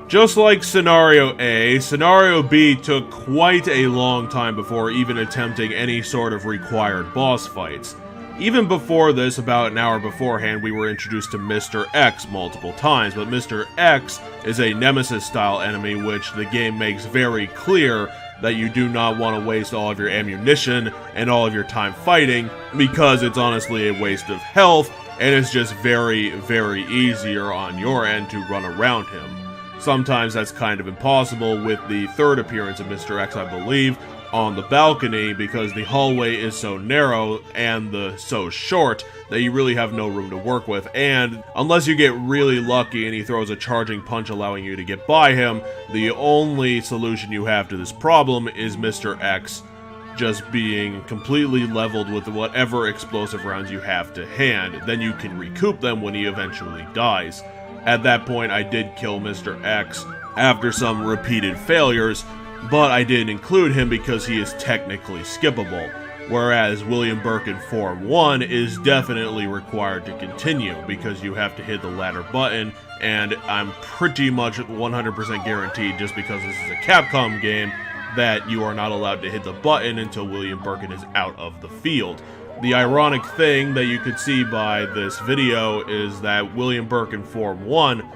Just like Scenario A, Scenario B took quite a long time before even attempting any sort of required boss fights. Even before this, about an hour beforehand, we were introduced to Mr. X multiple times, but Mr. X is a Nemesis-style enemy which the game makes very clear that you do not want to waste all of your ammunition and all of your time fighting, because it's honestly a waste of health, and it's just very, very easier on your end to run around him. Sometimes that's kind of impossible with the third appearance of Mr. X, I believe, on the balcony, because the hallway is so narrow and so short that you really have no room to work with, and unless you get really lucky and he throws a charging punch allowing you to get by him, the only solution you have to this problem is Mr. X just being completely leveled with whatever explosive rounds you have to hand. Then you can recoup them when he eventually dies. At that point, I did kill Mr. X after some repeated failures, but I didn't include him because he is technically skippable, whereas William Birkin Form 1 is definitely required to continue because you have to hit the ladder button, and I'm pretty much 100% guaranteed, just because this is a Capcom game, that you are not allowed to hit the button until William Birkin is out of the field. The ironic thing that you could see by this video is that William Birkin Form 1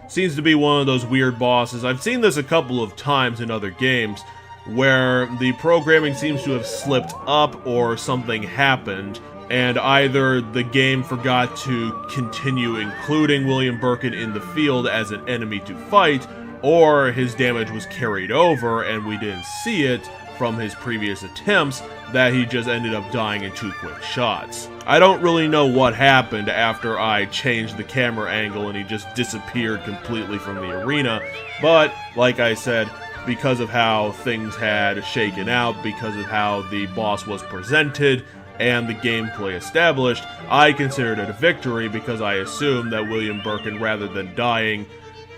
seems to be one of those weird bosses. I've seen this a couple of times in other games, where the programming seems to have slipped up or something happened, and either the game forgot to continue including William Birkin in the field as an enemy to fight, or his damage was carried over and we didn't see it from his previous attempts, that he just ended up dying in 2 quick shots. I don't really know what happened after I changed the camera angle and he just disappeared completely from the arena, but like I said, because of how things had shaken out, because of how the boss was presented, and the gameplay established, I considered it a victory because I assumed that William Birkin, rather than dying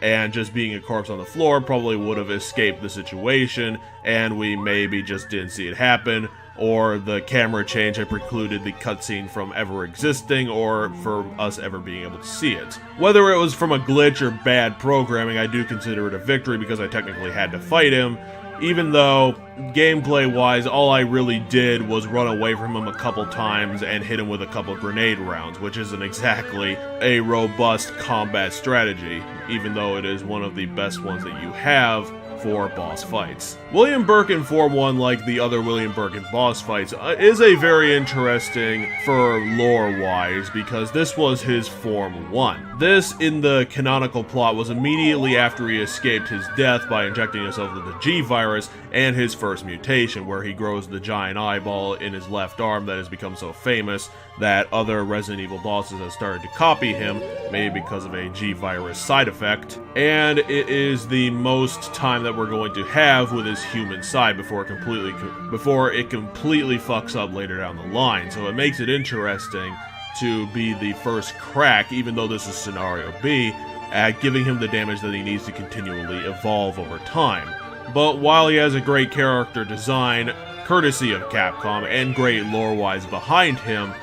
and just being a corpse on the floor, probably would have escaped the situation, and we maybe just didn't see it happen, or the camera change had precluded the cutscene from ever existing, or for us ever being able to see it. Whether it was from a glitch or bad programming, I do consider it a victory because I technically had to fight him, even though, gameplay-wise, all I really did was run away from him a couple times and hit him with a couple grenade rounds, which isn't exactly a robust combat strategy, even though it is one of the best ones that you have for boss fights. William Birkin Form 1, like the other William Birkin boss fights, is a very interesting for lore-wise, because this was his Form 1. This, in the canonical plot, was immediately after he escaped his death by injecting himself with the G-Virus and his first mutation, where he grows the giant eyeball in his left arm that has become so famous that other Resident Evil bosses have started to copy him, maybe because of a G-Virus side effect. And it is the most time that we're going to have with his human side before it completely fucks up later down the line. So it makes it interesting to be the first crack, even though this is Scenario B, at giving him the damage that he needs to continually evolve over time. But while he has a great character design, courtesy of Capcom, and great lore-wise behind him,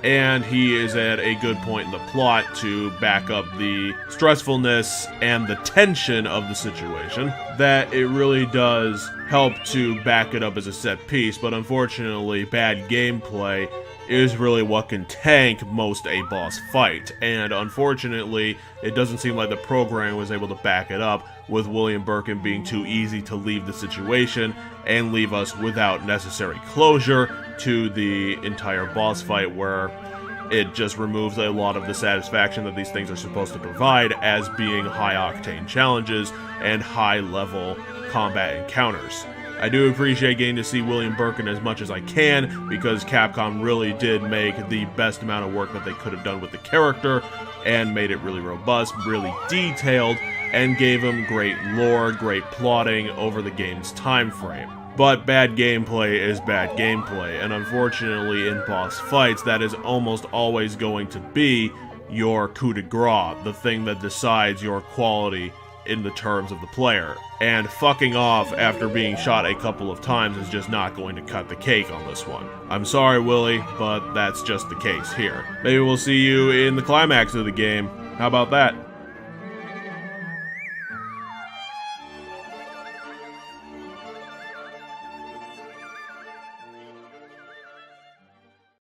and he is at a good point in the plot to back up the stressfulness and the tension of the situation, that it really does help to back it up as a set piece, but unfortunately, bad gameplay is really what can tank most a boss fight, and unfortunately, it doesn't seem like the programming was able to back it up, with William Birkin being too easy to leave the situation and leave us without necessary closure to the entire boss fight, where it just removes a lot of the satisfaction that these things are supposed to provide as being high-octane challenges and high-level combat encounters. I do appreciate getting to see William Birkin as much as I can, because Capcom really did make the best amount of work that they could have done with the character, and made it really robust, really detailed, and gave him great lore, great plotting over the game's time frame. But bad gameplay is bad gameplay, and unfortunately in boss fights, that is almost always going to be your coup de grace, the thing that decides your quality in the terms of the player. And fucking off after being shot a couple of times is just not going to cut the cake on this one. I'm sorry, Willie, but that's just the case here. Maybe we'll see you in the climax of the game. How about that?